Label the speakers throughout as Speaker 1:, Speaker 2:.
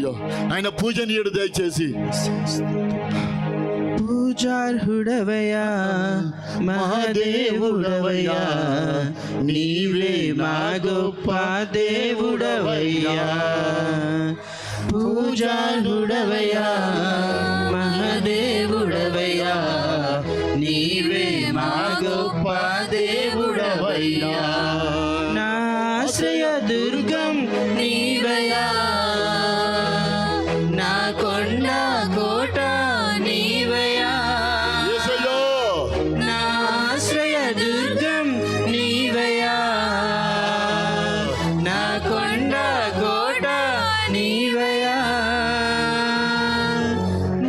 Speaker 1: అయ్యో ఆయన పూజనీయుడు దయచేసి.
Speaker 2: పూజార్హుడవయ్యా మహాదేవుడవయ్యా, నీవే మా గొప్ప దేవుడవయ్యా. పూజార్హుడవయ్యా మహాదేవుడవయ్యా, నీవే మా గొప్ప దేవుడవయ్యా. నా ఆశ్రయ దుర్గం నీవయ్యా, నా కొండ కోట నీవయ్యా. నా ఆశ్రయ దుర్గం నీవయ్యా, నా కొండ కోట నీవయ్యా.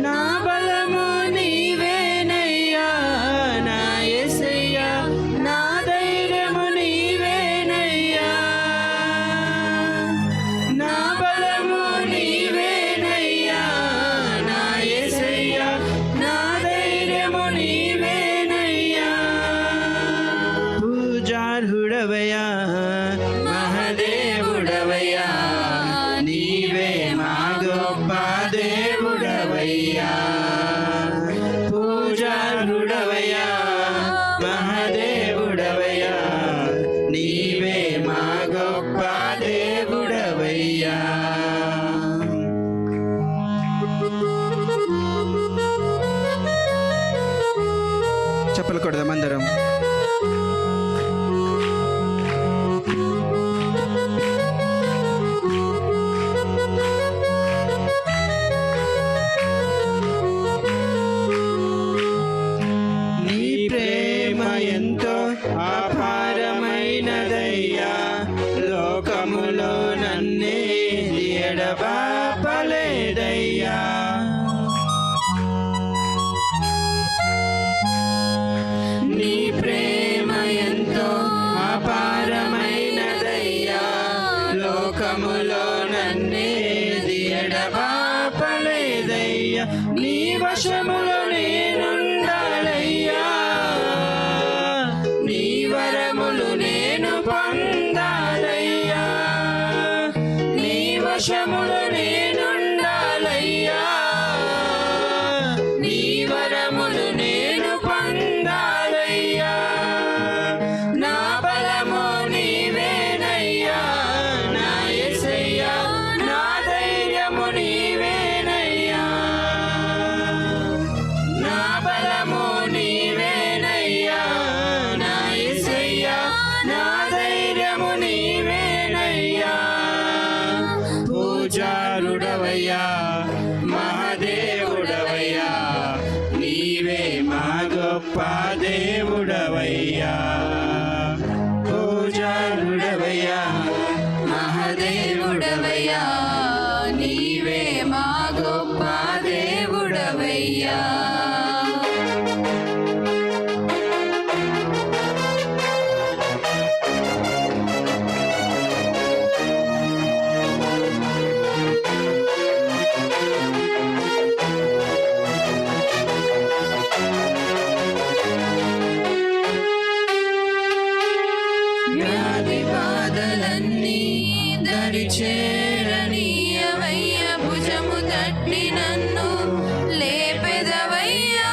Speaker 2: నా బలము నీవేనయ్యా నా యేసయ్యా, నా ధైర్యము నీవేనయ్యా. నా బలము నీవేనయ్యా నా యేసయ్యా, నా ధైర్యము నీవేనయ్యా. పూజార్హుడవయ్యా మహాదేవుడవయ్యా, నీవే మా గొప్ప దేవుడవయ్యా. పూజార్హుడవయ్యా మహాదేవుడవయ్యా, నీవే మా గొప్ప దేవుడవయ్యా. చెప్పలు కొడదాం అందరం. నీ ప్రేమ ఎంతో అపారమైనదయ్యా, లోకములో నన్నేది ఎడబాపలేదయ్యా. నీ ప్రేమ ఎంతో అపారమైనదయ్యా, లోకములో నన్నేది ఎడబాపలేదయ్యా. నీ వశములో నేనుండాలయ్యా, నీ వరములు నేను పొందాలయ్యా. నీ వశములు నేనుండాలయ్యా, నీ వరములు నేను పొందాలయ్యా. నా బలము నీవేనయ్యా నా యేసయ్యా, నా ధైర్యము నీవేనయ్యా. నా బలము నీవేనయ్యా నా యేసయ్యా, నా ధైర్యము నీవేనయ్యా. పూజారుడవయ్యా మహాదేవుడవయ్యా, నీవే మా గొప్ప దేవుడవయ్యా. పూజారుడవయ్యా
Speaker 3: మహాదేవుడవయ్యా, నీవే మా గొప్ప దేవుడవయ్యా. వ్యాధి బాధలన్నీ దరి చేరనీయవయ్య, భుజము తట్టి నన్ను లేపెదవయ్యా.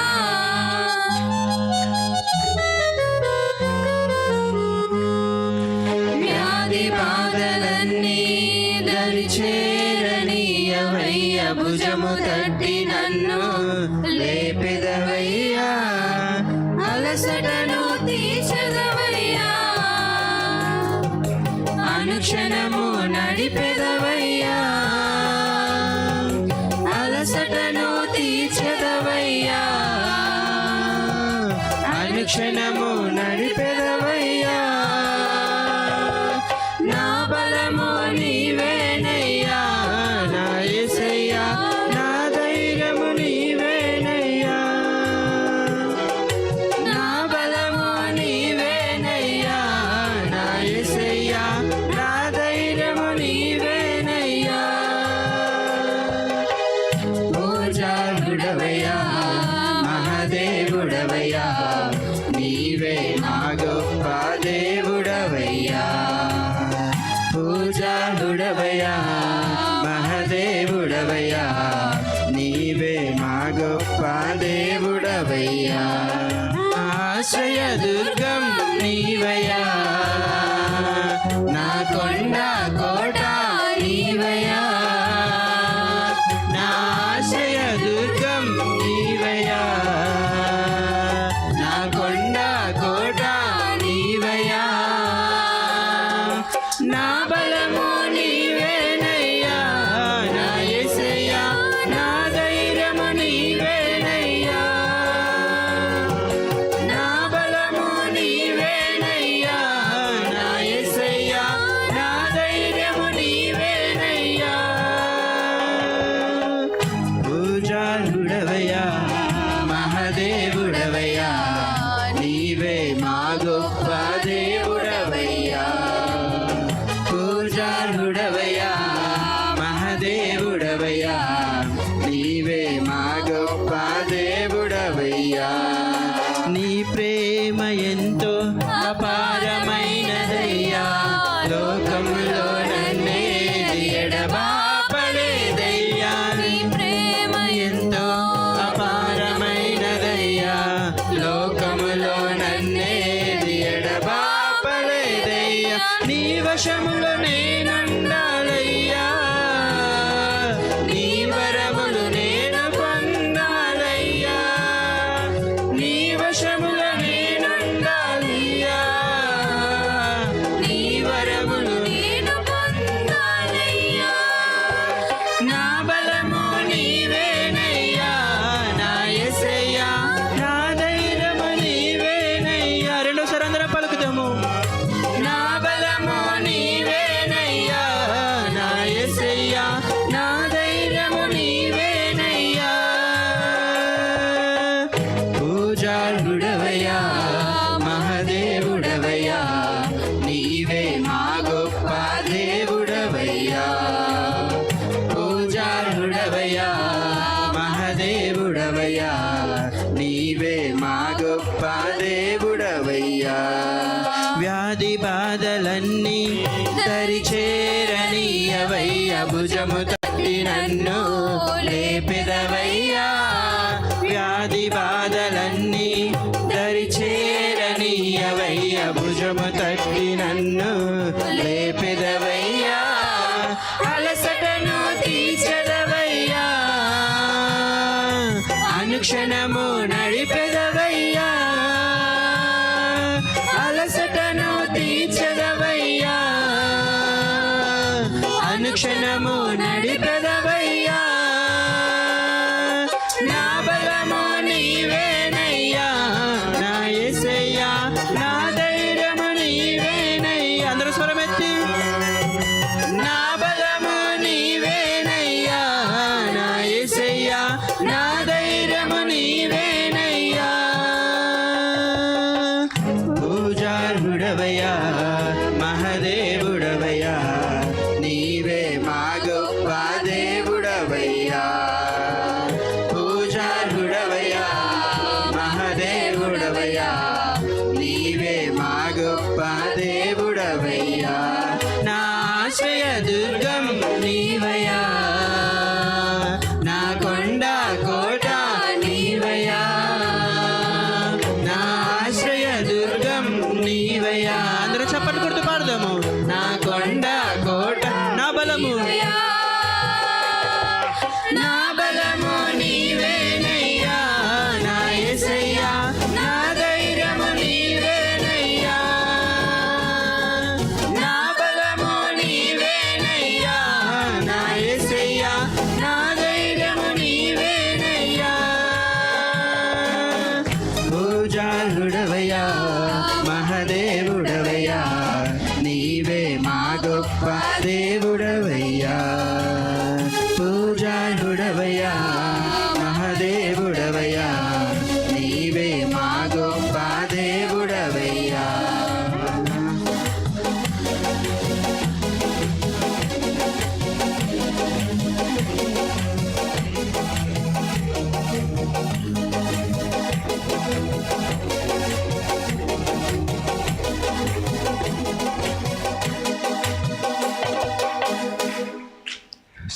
Speaker 3: వ్యాధి బాధలన్నీ దరి చేరనీయవయ్య, భుజము తట్టి నన్ను లేపెదవయ్యా. అలసటను తీర్చెదవయ్యా, అనుక్షణము నడిపెదవయ్యా. అలసటను తీర్చెదవయ్యా, అనుక్షణము నడిపెదవయ్యా. నా బలము నీవేనయ్యా నా యేసయ్యా, నా ధైర్యము నీవేనయ్యా. నా బలము నీవేనయ్యా నా యేసయ్యా, నా ధైర్యము నీవేనయ్యా. పూజారుడవయ్యా మహాదేవుడవయ్యా, నీవే పూజార్హుడవయ్యా నీవే మా గొప్ప దేవుడవయ్యా ఆశ్రయ దుర్గం నీవయ్యా నా కొండ కోట నీవయ్యా నా ఆశ్రయ దుర్గం నీవయ్యా నా కొండ కోట నీవయ్యా నా బలము నీవేనయ్యా నా యేసయ్యా నా ధైర్యము నీవేనయ్యా నా బలము నీవేనయ్యా నా యేసయ్యా నా ధైర్యము నీవేనయ్యా పూజార్హుడవయ్యా మహాదేవుడవయ్యా నీవే మా గొప్ప దేవుడవయ్యా పూజార్హుడవయ్యా మహాదేవుడవయ్యా నీవే మా గొప్ప దేవుడవయ్యా నీ ప్రేమ ఎంతో అపారమైనదయ్యా లోకములో నన్నేది ఎడబాపలేదయ్యా నీ ప్రేమ ఎంతో అపారమైనదయ్యా లోకములో నన్నేది ఎడబాపలేదయ్యా నీ వశములో నేనుండాలయ్యా నీ వరములు నేను పొందాలయ్యా నీ వశములో నేనుండాలయ్యా నీ వరములు నేను పొందాలయ్యా నా బలము నీవేనయ్యా నా యేసయ్యా నా ధైర్యము నీవేనయ్యా రెండోసారి అందరం పలుకుతాము నా బలము నీవేనయ్యా నా యేసయ్యా నా ధైర్యము నీవేనయ్యా పూజార్హుడవయ్యా మహాదేవుడవయ్యా నీవే మా గొప్ప దేవుడవయ్యా పూజార్హుడవయ్యా మహాదేవుడవయ్యా నీవే మా గొప్ప దేవుడవయ్యా వ్యాధి బాధలన్నీ దరిచేరనీయవయ్యా భుజము తట్టి నన్ను లేపెదవయ్యా వ్యాధి బాధలన్నీ దరిచేరనీయవయ్యా భుజము తట్టి నన్ను లేపెదవయ్యా అలసటను తీర్చెదవయ్యా అనుక్షణము నడిపెదవయ్యా అలసటను తీర్చెదవయ్యా అనుక్షణము నడిపెదవయ్యా నా బలము నీవేనయ్యా నా యేసయ్యా నా ధైర్యము నీవేనయ్యా అందరూ స్వరమెత్తి నా బలము నీవేనయ్యా నా యేసయ్యా నా ధైర్యము నీవేనయ్యా పూజార్హుడవయ్యా మహాదేవుడవయ్యా నీవే మా గొప్ప దేవుడవయ్యా పూజార్హుడవయ్యా మహాదేవుడవయ్యా నీవే మా గొప్ప దేవుడవయ్యా నా ఆశ్రయ దుర్గం నీవయ్యా నా కొండ కోట నీవయ్యా నా ఆశ్రయ దుర్గం నీవయ్యా అందరూ చప్పట్లు కొడుతూ పాడదాము నా కొండ కోట నా బలము నా బలము నీవేనయ్యా నా యేసయ్యా నా ధైర్యము నీవేనయ్యా నా బలము నీవేనయ్యా నా యేసయ్యా నా ధైర్యము నీవేనయ్యా పూజార్హుడవయ్యా మహాదేవుడవయ్యా నీవే మా గొప్ప దేవుడవయ్యా పూజార్హుడవయ్యా మహాదేవుడవయ్యా నీవే మా గొప్ప దేవుడవయ్యా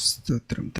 Speaker 3: స్తోత్రం.